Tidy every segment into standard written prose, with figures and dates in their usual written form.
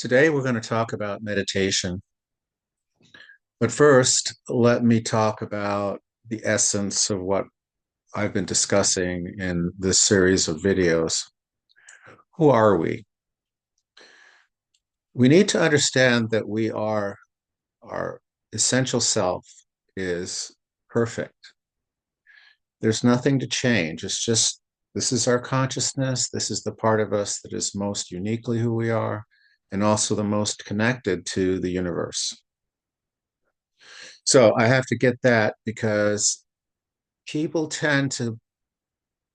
Today, we're going to talk about meditation. But first, let me talk about the essence of what I've been discussing in this series of videos. Who are we? We need to understand that our essential self is perfect. There's nothing to change. It's just this is our consciousness. This is the part of us that is most uniquely who we are, and also the most connected to the universe. So I have to get that because people tend to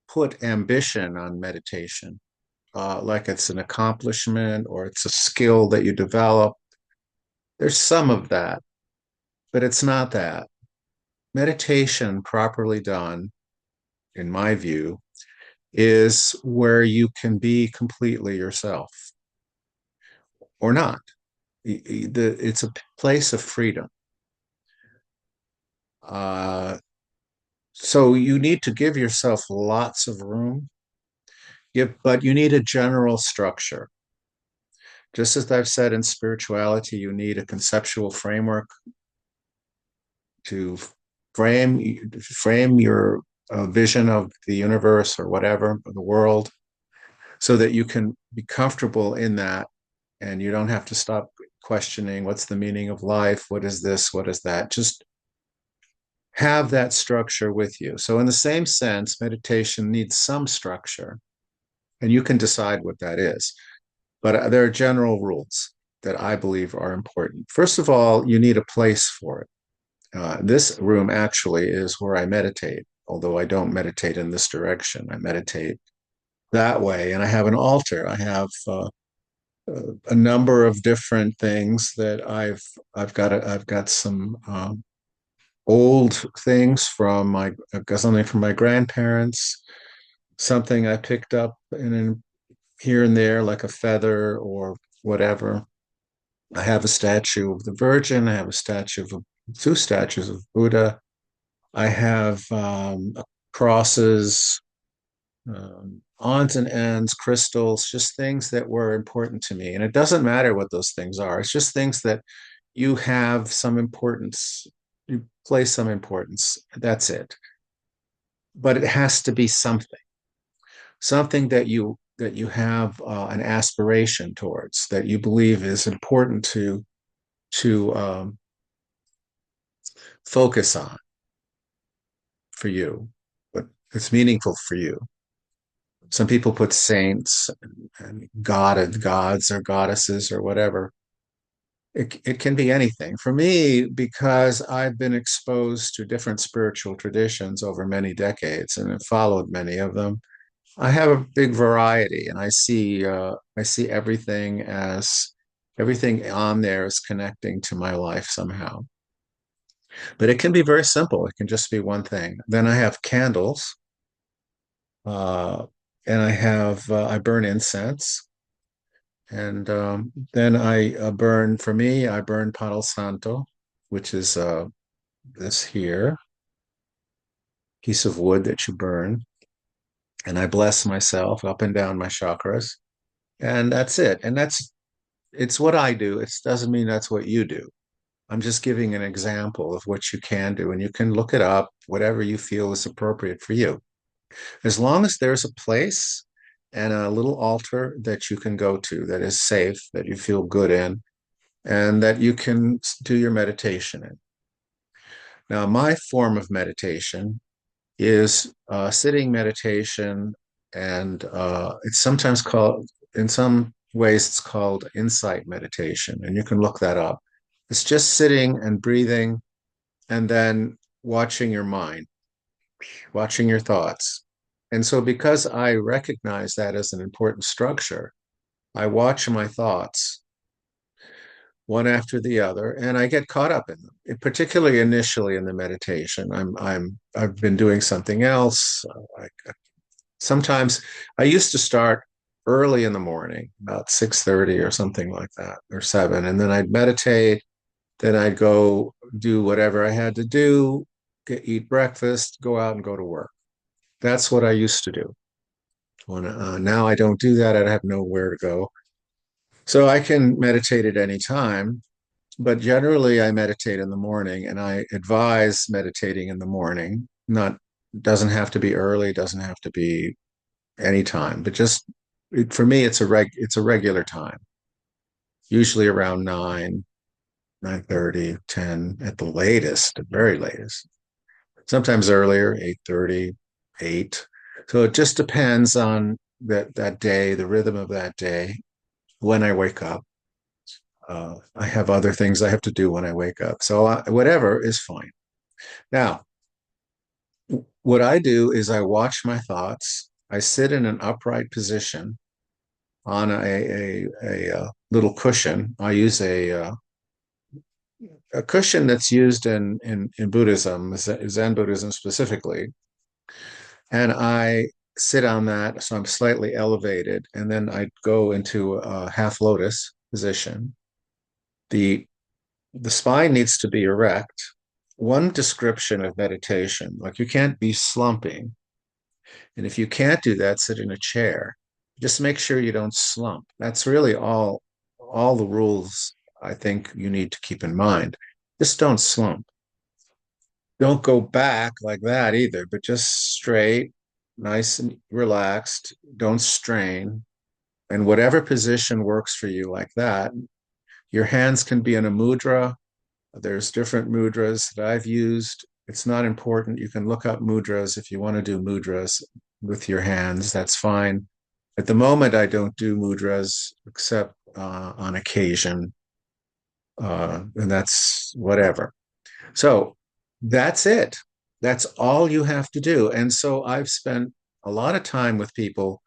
put ambition on meditation, like it's an accomplishment or it's a skill that you develop. There's some of that, but it's not that. Meditation, properly done, in my view, is where you can be completely yourself or not. It's a place of freedom. Uh, so you need to give yourself lots of room, but you need a general structure. Just as I've said in spirituality, you need a conceptual framework to frame your vision of the universe or whatever, the world, so that you can be comfortable in that and you don't have to stop questioning what's the meaning of life, what is this, what is that. Just have that structure with you. So, in the same sense, meditation needs some structure, and you can decide what that is. But there are general rules that I believe are important. First of all, you need a place for it. This room actually is where I meditate, although I don't meditate in this direction. I meditate that way, and I have an altar. I have a number of different things that I've got some old things from my I've got something from my grandparents, something I picked up here and there, like a feather or whatever. I have a statue of the Virgin. I have a statue of two statues of Buddha. I have crosses, odds and ends, crystals, just things that were important to me. And it doesn't matter what those things are. It's just things that you have some importance. You place some importance. That's it. But it has to be something that you have an aspiration towards, that you believe is important to focus on for you, but it's meaningful for you. Some people put saints and gods or goddesses or whatever. It can be anything. For me, because I've been exposed to different spiritual traditions over many decades and have followed many of them, I have a big variety, and I see everything on there is connecting to my life somehow. But it can be very simple. It can just be one thing. Then I have candles, uh, and I burn incense, and then I burn Palo Santo, which is this here piece of wood that you burn, and I bless myself up and down my chakras, and that's it. And it's what I do. It doesn't mean that's what you do. I'm just giving an example of what you can do, and you can look it up, whatever you feel is appropriate for you. As long as there's a place and a little altar that you can go to that is safe, that you feel good in, and that you can do your meditation in. Now, my form of meditation is sitting meditation, and it's sometimes called, in some ways, it's called insight meditation, and you can look that up. It's just sitting and breathing and then watching your mind, watching your thoughts. And so, because I recognize that as an important structure, I watch my thoughts one after the other, and I get caught up in them. Particularly initially in the meditation, I've been doing something else. Sometimes I used to start early in the morning, about 6:30 or something like that, or 7, and then I'd meditate. Then I'd go do whatever I had to do, eat breakfast, go out and go to work. That's what I used to do. Now I don't do that. I have nowhere to go. So I can meditate at any time, but generally I meditate in the morning and I advise meditating in the morning. Not doesn't have to be early, doesn't have to be any time, but just for me it's a regular time, usually around 9, 9:30, 10 at the latest, the very latest. Sometimes earlier, 8:30, 8. So it just depends on that day, the rhythm of that day, when I wake up. I have other things I have to do when I wake up. So whatever is fine. Now, what I do is I watch my thoughts. I sit in an upright position on a little cushion. I use a cushion that's used in Buddhism, Zen Buddhism specifically. And I sit on that, so I'm slightly elevated, and then I go into a half lotus position. The the spine needs to be erect. One description of meditation, like you can't be slumping. And if you can't do that, sit in a chair. Just make sure you don't slump. That's really all the rules I think you need to keep in mind. Just don't slump. Don't go back like that either, but just straight, nice and relaxed. Don't strain. And whatever position works for you like that, your hands can be in a mudra. There's different mudras that I've used. It's not important. You can look up mudras if you want to do mudras with your hands. That's fine. At the moment, I don't do mudras except on occasion, and that's whatever. So that's it. That's all you have to do. And so I've spent a lot of time with people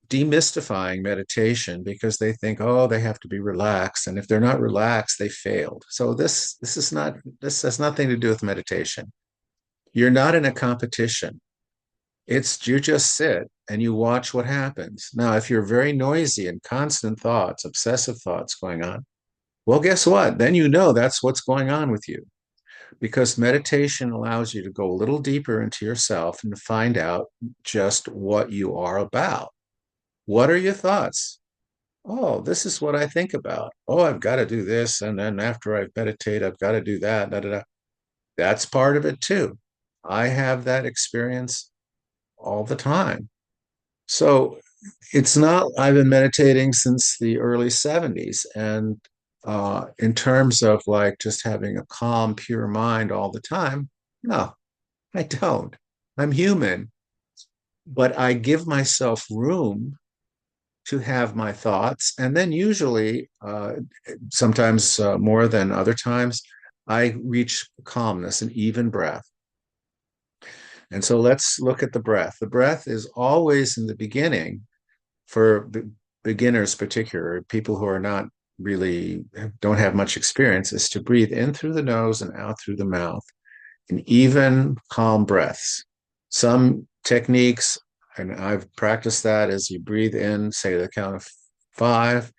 demystifying meditation because they think, oh, they have to be relaxed. And if they're not relaxed, they failed. So this has nothing to do with meditation. You're not in a competition. It's you just sit and you watch what happens. Now, if you're very noisy and constant thoughts, obsessive thoughts going on, well, guess what? Then you know that's what's going on with you because meditation allows you to go a little deeper into yourself and to find out just what you are about. What are your thoughts? Oh, this is what I think about. Oh, I've got to do this. And then after I meditate, I've got to do that. Da, da, da. That's part of it too. I have that experience all the time. So it's not, I've been meditating since the early 70s. And in terms of like just having a calm, pure mind all the time, no, I don't. I'm human, but I give myself room to have my thoughts. And then usually, sometimes more than other times, I reach calmness and even breath. And so let's look at the breath. The breath is always in the beginning for beginners, particularly people who are not really don't have much experience, is to breathe in through the nose and out through the mouth in even, calm breaths. Some techniques, and I've practiced that, as you breathe in, say the count of 5,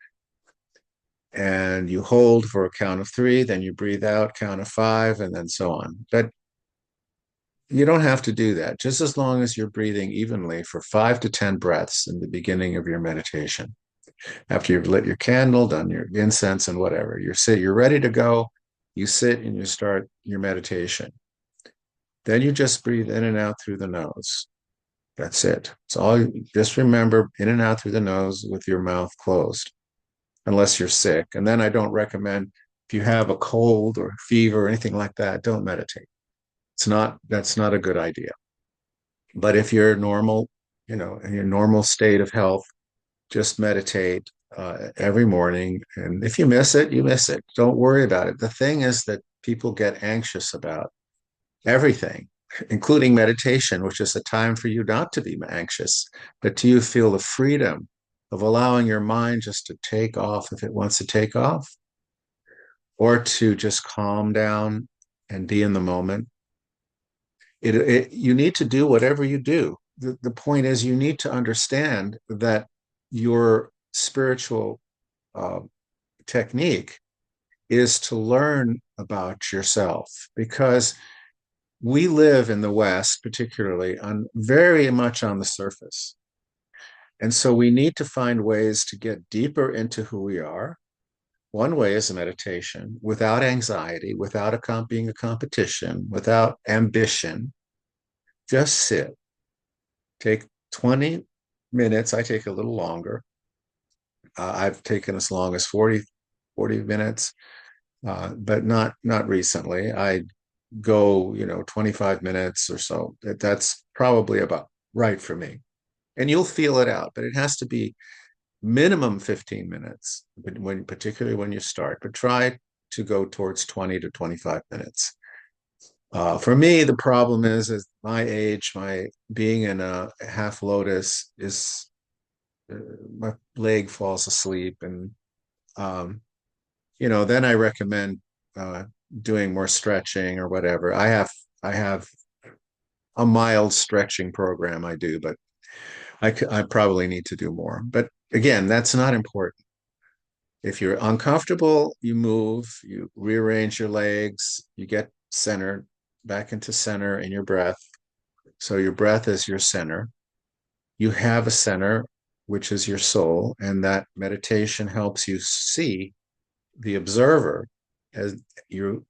and you hold for a count of 3, then you breathe out, count of 5, and then so on. But you don't have to do that, just as long as you're breathing evenly for 5 to 10 breaths in the beginning of your meditation. After you've lit your candle, done your incense and whatever, you're ready to go. You sit and you start your meditation. Then you just breathe in and out through the nose. That's it. It's all, just remember in and out through the nose with your mouth closed, unless you're sick. And then I don't recommend, if you have a cold or fever or anything like that, don't meditate. That's not a good idea. But if you're normal, in your normal state of health, just meditate every morning. And if you miss it, you miss it. Don't worry about it. The thing is that people get anxious about everything, including meditation, which is a time for you not to be anxious, but to you feel the freedom of allowing your mind just to take off if it wants to take off, or to just calm down and be in the moment. You need to do whatever you do. The point is, you need to understand that your spiritual uh, technique is to learn about yourself because we live in the West, particularly on very much on the surface. And so we need to find ways to get deeper into who we are. One way is meditation without anxiety, without being a competition, without ambition. Just sit. Take 20 minutes. I take a little longer. I've taken as long as 40 minutes, but not recently. I go, 25 minutes or so. That's probably about right for me. And you'll feel it out, but it has to be minimum 15 minutes, particularly when you start, but try to go towards 20 to 25 minutes. For me, the problem is my age, my being in a half lotus is my leg falls asleep, and um, then I recommend uh, doing more stretching or whatever. I have a mild stretching program I do, but I probably need to do more. But again, that's not important. If you're uncomfortable, you move, you rearrange your legs, you get centered back into center in your breath. So your breath is your center. You have a center, which is your soul, and that meditation helps you see the observer as your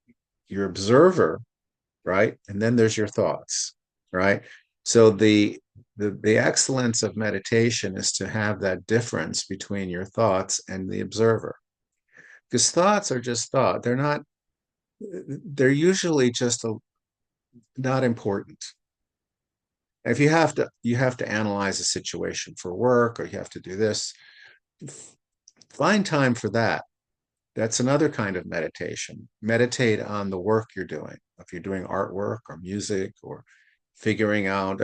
observer, right? And then there's your thoughts, right? So the excellence of meditation is to have that difference between your thoughts and the observer. Because thoughts are just thought. They're usually just not important. If you have to analyze a situation for work, or you have to do this, find time for that. That's another kind of meditation. Meditate on the work you're doing. If you're doing artwork or music or figuring out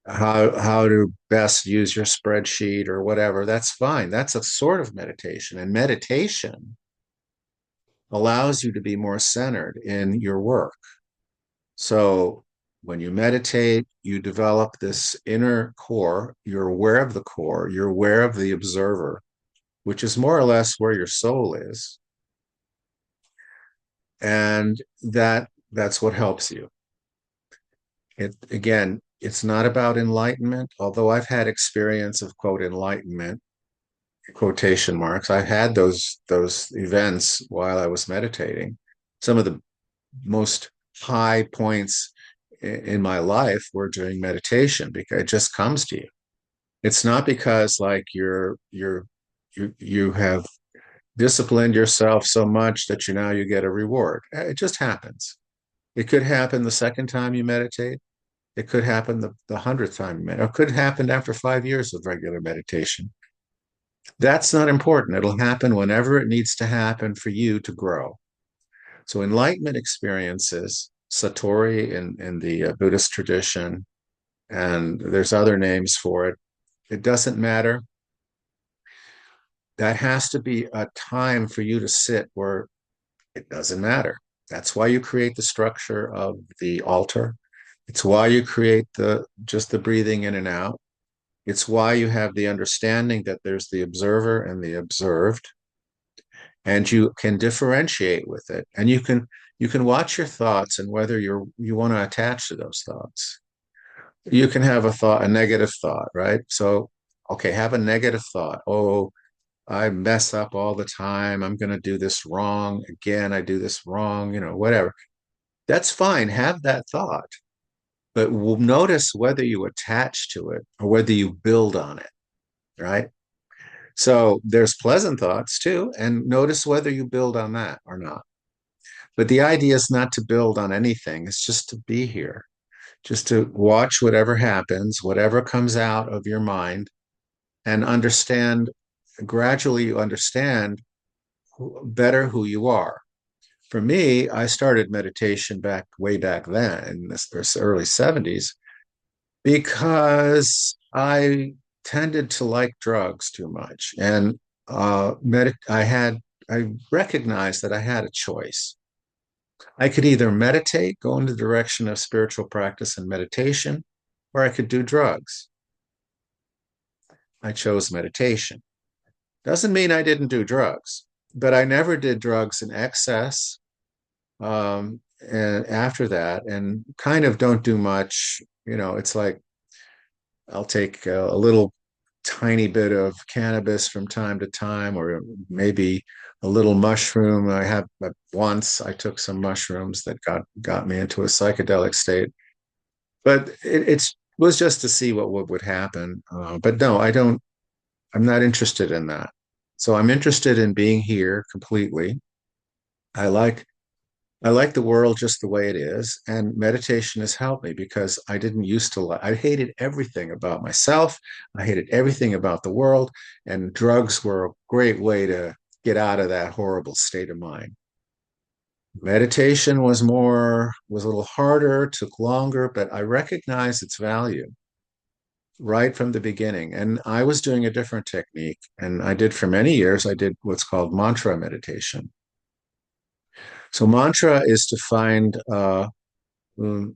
how to best use your spreadsheet or whatever, that's fine. That's a sort of meditation. And meditation allows you to be more centered in your work. So when you meditate, you develop this inner core. You're aware of the core, you're aware of the observer, which is more or less where your soul is. And that's what helps you. It's not about enlightenment, although I've had experience of quote enlightenment, quotation marks. I've had those events while I was meditating. Some of the most high points in my life were during meditation because it just comes to you. It's not because like you have disciplined yourself so much that you get a reward. It just happens. It could happen the second time you meditate. It could happen the 100th time you meditate. It could happen after 5 years of regular meditation. That's not important. It'll happen whenever it needs to happen for you to grow. So enlightenment experiences, Satori in the Buddhist tradition, and there's other names for it. It doesn't matter. That has to be a time for you to sit where it doesn't matter. That's why you create the structure of the altar. It's why you create the breathing in and out. It's why you have the understanding that there's the observer and the observed, and you can differentiate with it. And you can watch your thoughts and whether you want to attach to those thoughts. You can have a negative thought, right? So, okay, have a negative thought. Oh, I mess up all the time. I'm going to do this wrong. Again, I do this wrong, whatever. That's fine. Have that thought, but we'll notice whether you attach to it or whether you build on it, right? So there's pleasant thoughts too, and notice whether you build on that or not. But the idea is not to build on anything, it's just to be here, just to watch whatever happens, whatever comes out of your mind, and understand. Gradually, you understand better who you are. For me, I started meditation way back then in the early 70s because I tended to like drugs too much. And I recognized that I had a choice. I could either meditate, go in the direction of spiritual practice and meditation, or I could do drugs. I chose meditation. Doesn't mean I didn't do drugs, but I never did drugs in excess. And after that, and kind of don't do much. It's like I'll take a little tiny bit of cannabis from time to time, or maybe a little mushroom. I have once I took some mushrooms that got me into a psychedelic state, but it's was just to see what would happen. But no, I don't. I'm not interested in that. So I'm interested in being here completely. I like I like the world just the way it is, and meditation has helped me because I didn't used to like, I hated everything about myself. I hated everything about the world, and drugs were a great way to get out of that horrible state of mind. Meditation was a little harder, took longer, but I recognized its value right from the beginning. And I was doing a different technique, and I did for many years, I did what's called mantra meditation. So mantra is to find um,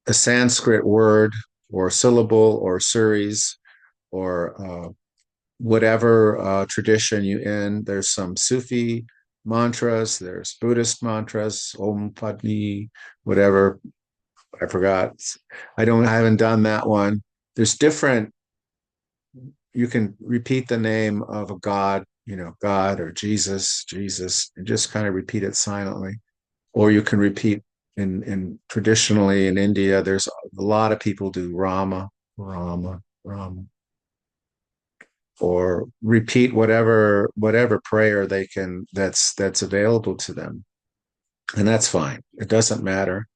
a Sanskrit word or syllable or series or whatever tradition you in. There's some Sufi mantras, there's Buddhist mantras, Om Padni, whatever. I forgot. I haven't done that one. There's different, you can repeat the name of a god, God or Jesus, and just kind of repeat it silently. Or you can repeat in traditionally in India, there's a lot of people do Rama, or repeat whatever prayer they can that's available to them, and that's fine. It doesn't matter.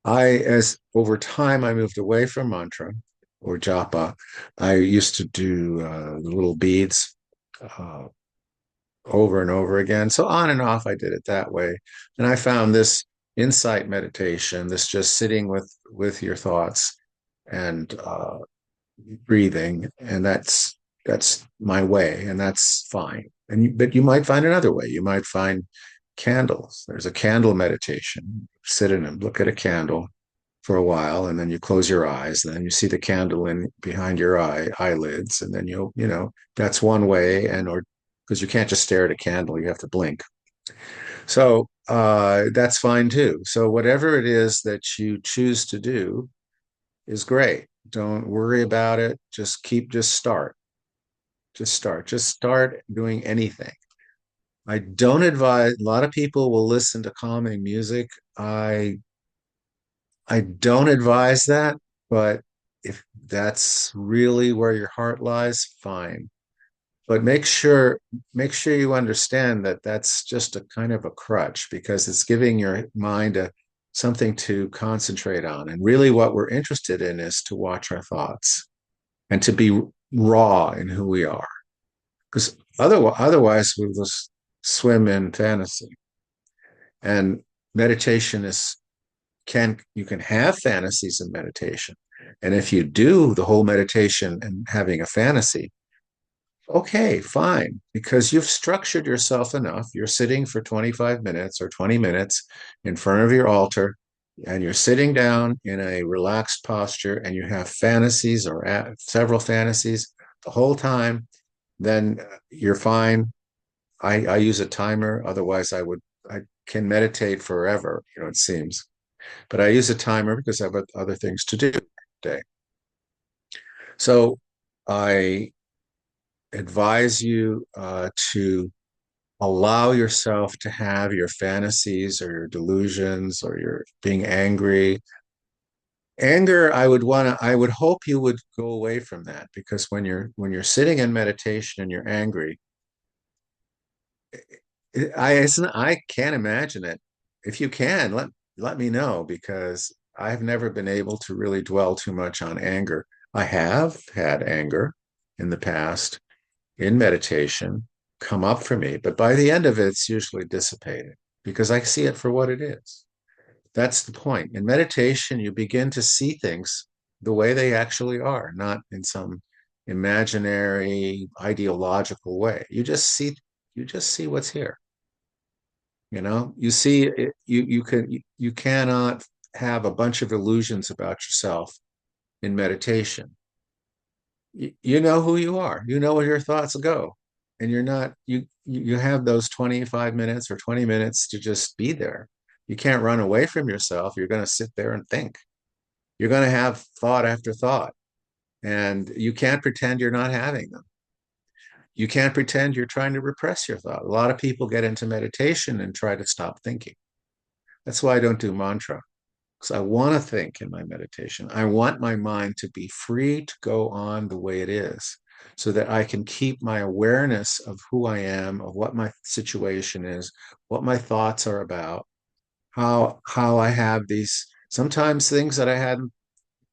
As over time, I moved away from mantra or japa. I used to do the little beads uh, over and over again. So on and off, I did it that way. And I found this insight meditation, this just sitting with your thoughts and breathing, and that's my way, and that's fine. But you might find another way. You might find candles. There's a candle meditation. Sit in and look at a candle for a while, and then you close your eyes, and then you see the candle in behind your eyelids, and then that's one way, and or because you can't just stare at a candle, you have to blink. So that's fine too. So whatever it is that you choose to do is great. Don't worry about it. Just start doing anything. I don't advise, a lot of people will listen to calming music. I don't advise that, but if that's really where your heart lies, fine. But make sure you understand that that's just a kind of a crutch because it's giving your mind something to concentrate on. And really what we're interested in is to watch our thoughts and to be raw in who we are. Because otherwise we'll just swim in fantasy. And meditation is can you can have fantasies in meditation. And if you do the whole meditation and having a fantasy, okay, fine, because you've structured yourself enough. You're sitting for 25 minutes or 20 minutes in front of your altar, and you're sitting down in a relaxed posture, and you have fantasies or several fantasies the whole time, then you're fine. I use a timer. Otherwise, I can meditate forever, it seems. But I use a timer because I have other things to do today. So I advise you to allow yourself to have your fantasies or your delusions or your being angry. Anger, I would hope you would go away from that because when you're sitting in meditation and you're angry, I can't imagine it. If you can, let me know because I've never been able to really dwell too much on anger. I have had anger in the past in meditation come up for me, but by the end of it, it's usually dissipated because I see it for what it is. That's the point. In meditation, you begin to see things the way they actually are, not in some imaginary ideological way. You just see what's here. You see it, you cannot have a bunch of illusions about yourself in meditation. You know who you are. You know where your thoughts go. And you're not you have those 25 minutes or 20 minutes to just be there. You can't run away from yourself. You're going to sit there and think. You're going to have thought after thought. And you can't pretend you're not having them. You can't pretend you're trying to repress your thought. A lot of people get into meditation and try to stop thinking. That's why I don't do mantra, because I want to think in my meditation. I want my mind to be free to go on the way it is so that I can keep my awareness of who I am, of what my situation is, what my thoughts are about, how I have these sometimes things that I hadn't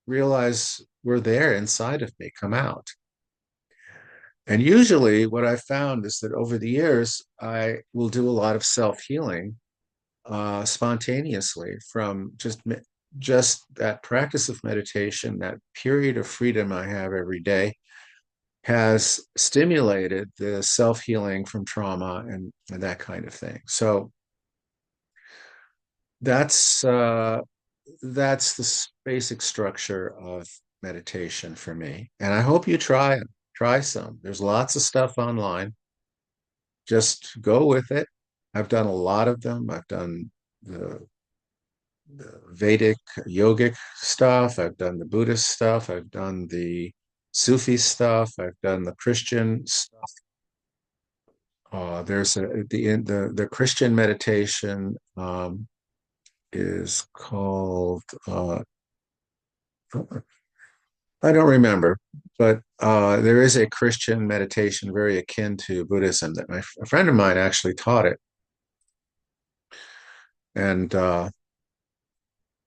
realized were there inside of me come out. And usually what I found is that over the years, I will do a lot of self-healing spontaneously from just that practice of meditation, that period of freedom I have every day has stimulated the self-healing from trauma and that kind of thing. So that's uh, that's the basic structure of meditation for me. And I hope you try some. There's lots of stuff online. Just go with it. I've done a lot of them. I've done the, the Vedic yogic stuff. I've done the Buddhist stuff. I've done the Sufi stuff. I've done the Christian stuff. There's the Christian meditation is called I don't remember, but there is a Christian meditation very akin to Buddhism that a friend of mine actually taught it, and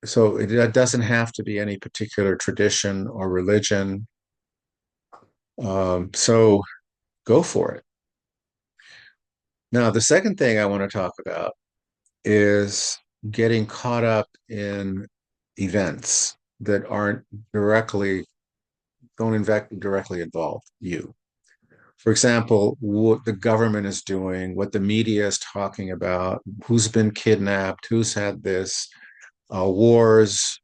so it doesn't have to be any particular tradition or religion. So go for it. Now, the second thing I want to talk about is getting caught up in events that aren't directly, don't directly involve you. For example, what the government is doing, what the media is talking about, who's been kidnapped, who's had this, wars.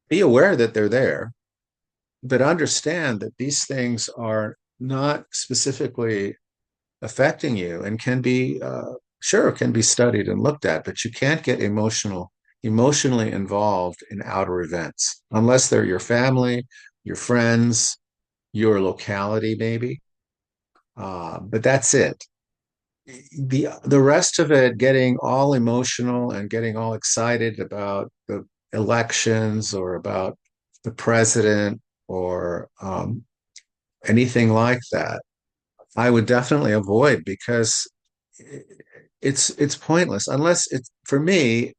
Be aware that they're there, but understand that these things are not specifically affecting you and can be, sure, can be studied and looked at, but you can't get emotionally involved in outer events unless they're your family, your friends, your locality, maybe. But that's it. The rest of it, getting all emotional and getting all excited about the elections or about the president or anything like that, I would definitely avoid because it's pointless unless it's for me.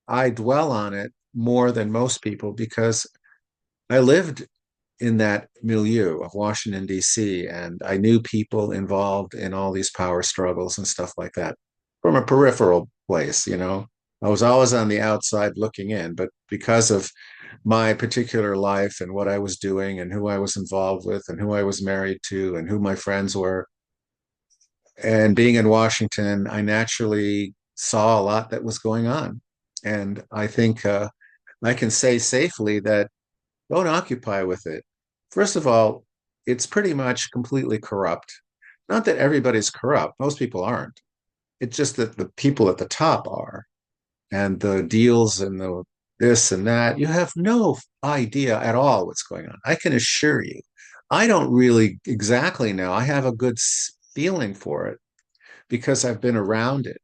I dwell on it more than most people because I lived in that milieu of Washington, D.C., and I knew people involved in all these power struggles and stuff like that from a peripheral place, you know. I was always on the outside looking in, but because of my particular life and what I was doing and who I was involved with and who I was married to and who my friends were, and being in Washington, I naturally saw a lot that was going on. And I think I can say safely that don't occupy with it. First of all, it's pretty much completely corrupt. Not that everybody's corrupt, most people aren't. It's just that the people at the top are, and the deals and the this and that. You have no idea at all what's going on. I can assure you. I don't really exactly know. I have a good feeling for it because I've been around it.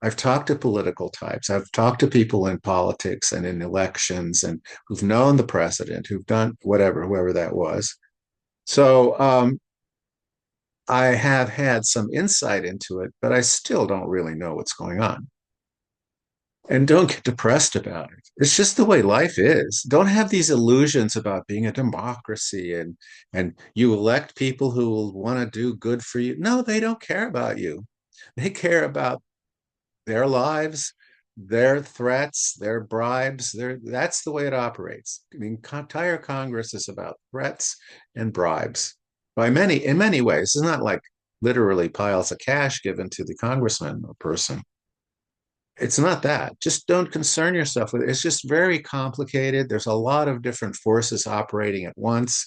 I've talked to political types. I've talked to people in politics and in elections and who've known the president, who've done whatever, whoever that was. So I have had some insight into it, but I still don't really know what's going on. And don't get depressed about it. It's just the way life is. Don't have these illusions about being a democracy and you elect people who will want to do good for you. No, they don't care about you. They care about their lives, their threats, their bribes. That's the way it operates. The entire Congress is about threats and bribes in many ways. It's not like literally piles of cash given to the congressman or person. It's not that. Just don't concern yourself with it. It's just very complicated. There's a lot of different forces operating at once.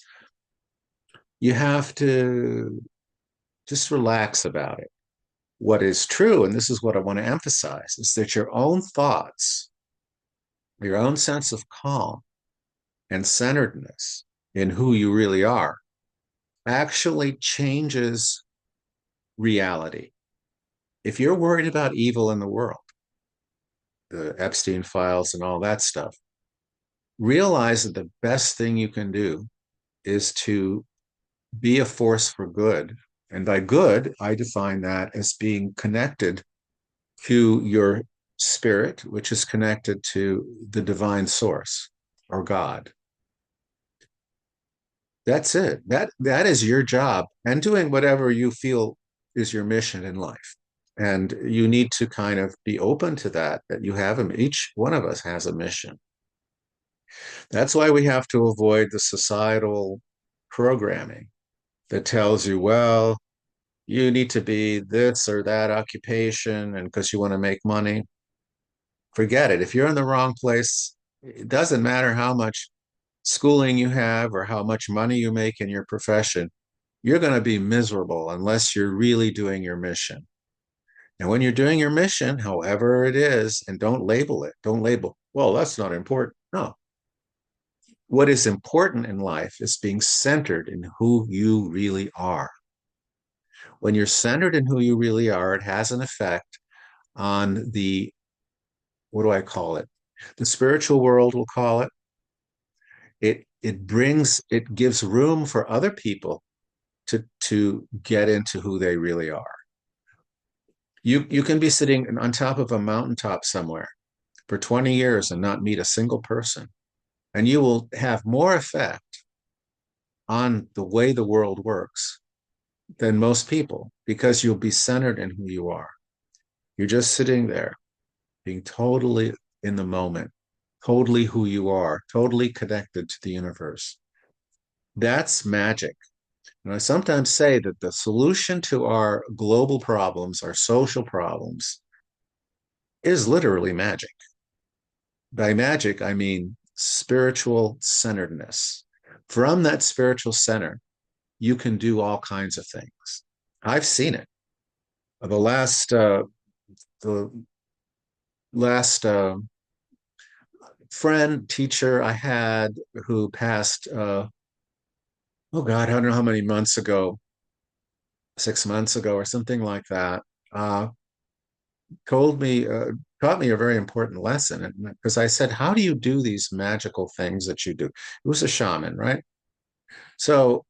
You have to just relax about it. What is true, and this is what I want to emphasize, is that your own thoughts, your own sense of calm and centeredness in who you really are actually changes reality. If you're worried about evil in the world, the Epstein files and all that stuff, realize that the best thing you can do is to be a force for good. And by good, I define that as being connected to your spirit, which is connected to the divine source or God. That's it. That is your job, and doing whatever you feel is your mission in life. And you need to kind of be open to that, that you have them. Each one of us has a mission. That's why we have to avoid the societal programming that tells you, well, you need to be this or that occupation, and because you want to make money, forget it. If you're in the wrong place, it doesn't matter how much schooling you have or how much money you make in your profession, you're going to be miserable unless you're really doing your mission. And when you're doing your mission, however it is, and don't label, well, that's not important. No. What is important in life is being centered in who you really are. When you're centered in who you really are, it has an effect on the, what do I call it? The spiritual world will call it. It gives room for other people to get into who they really are. You can be sitting on top of a mountaintop somewhere for 20 years and not meet a single person, and you will have more effect on the way the world works than most people because you'll be centered in who you are. You're just sitting there being totally in the moment, totally who you are, totally connected to the universe. That's magic. And I sometimes say that the solution to our global problems, our social problems, is literally magic. By magic, I mean spiritual centeredness. From that spiritual center, you can do all kinds of things. I've seen it. The last friend teacher I had who passed, oh God, I don't know how many months ago, 6 months ago or something like that, uh, told me, taught me a very important lesson. Because I said, how do you do these magical things that you do? It was a shaman, right? So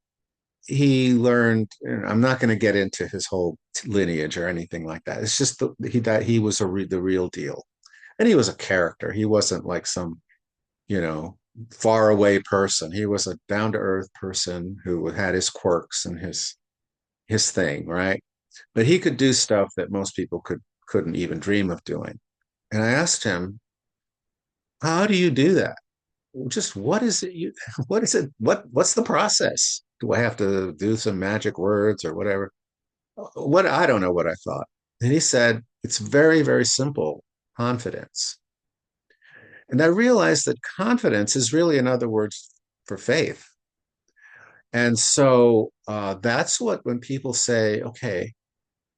he learned, I'm not going to get into his whole lineage or anything like that. It's just that he was the real deal. And he was a character. He wasn't like some, you know, far away person. He was a down to earth person who had his quirks and his thing, right? But he could do stuff that most people couldn't even dream of doing. And I asked him, "How do you do that? Just what is it you what is it what's the process? Do I have to do some magic words or whatever?" What I don't know what I thought. And he said, "It's very, very simple, confidence." And I realized that confidence is really another word for faith. And so that's what, when people say, okay,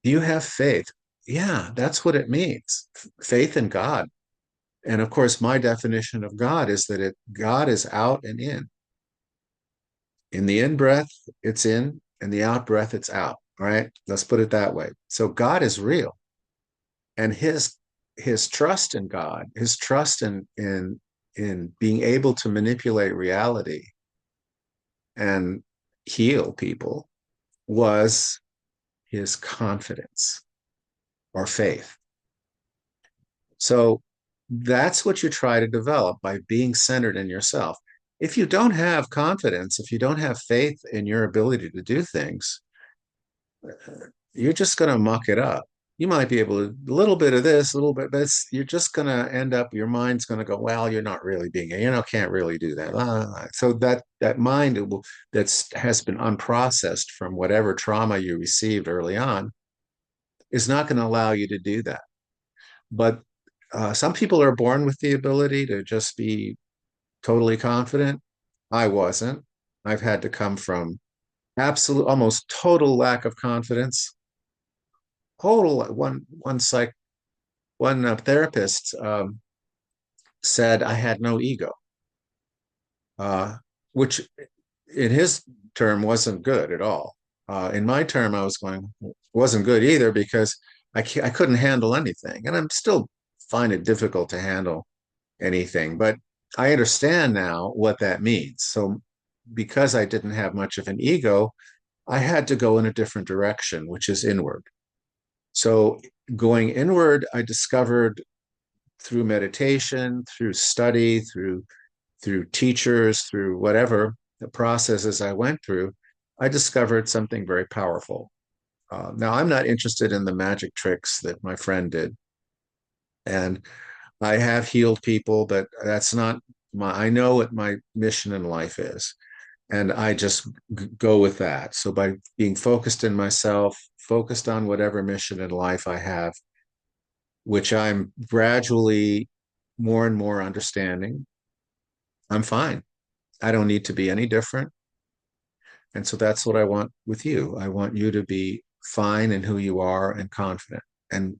do you have faith? Yeah, that's what it means. Faith in God. And of course, my definition of God is that God is out and in. In the in breath, it's in, and the out breath, it's out. Right? Let's put it that way. So God is real. And his trust in God, his trust in being able to manipulate reality and heal people was his confidence or faith. So that's what you try to develop by being centered in yourself. If you don't have confidence, if you don't have faith in your ability to do things, you're just going to muck it up. You might be able to a little bit of this, a little bit, but you're just going to end up. Your mind's going to go, well, you're not really being, can't really do that. So that mind that's has been unprocessed from whatever trauma you received early on is not going to allow you to do that. But some people are born with the ability to just be totally confident. I wasn't. I've had to come from absolute, almost total lack of confidence. Total one therapist said I had no ego, uh, which in his term wasn't good at all. In my term, I was going wasn't good either because I couldn't handle anything, and I'm still find it difficult to handle anything. But I understand now what that means. So because I didn't have much of an ego, I had to go in a different direction, which is inward. So going inward, I discovered through meditation, through study, through teachers, through whatever the processes I went through, I discovered something very powerful. Now, I'm not interested in the magic tricks that my friend did. And I have healed people, but that's not I know what my mission in life is. And I just go with that. So by being focused in myself, focused on whatever mission in life I have, which I'm gradually more and more understanding, I'm fine. I don't need to be any different. And so that's what I want with you. I want you to be fine in who you are and confident. And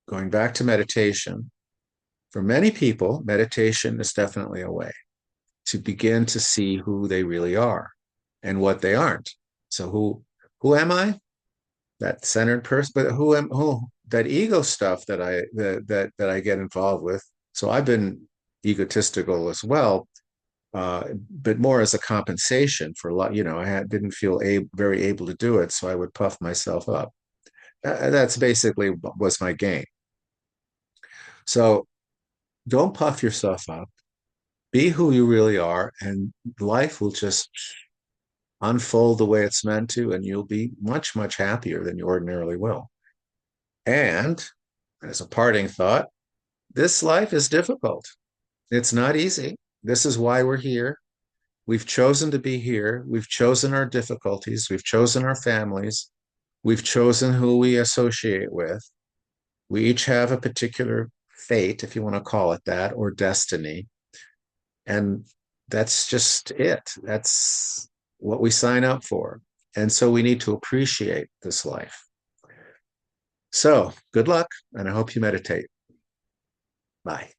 going back to meditation, for many people, meditation is definitely a way to begin to see who they really are and what they aren't. So who am I? That centered person, but who that ego stuff that I get involved with. So I've been egotistical as well, but more as a compensation for a lot. Didn't feel very able to do it, so I would puff myself up. That's basically was my game. So don't puff yourself up. Be who you really are, and life will just unfold the way it's meant to, and you'll be much, much happier than you ordinarily will. And as a parting thought, this life is difficult. It's not easy. This is why we're here. We've chosen to be here. We've chosen our difficulties. We've chosen our families. We've chosen who we associate with. We each have a particular fate, if you want to call it that, or destiny. And that's just it. That's what we sign up for. And so we need to appreciate this life. So good luck, and I hope you meditate. Bye.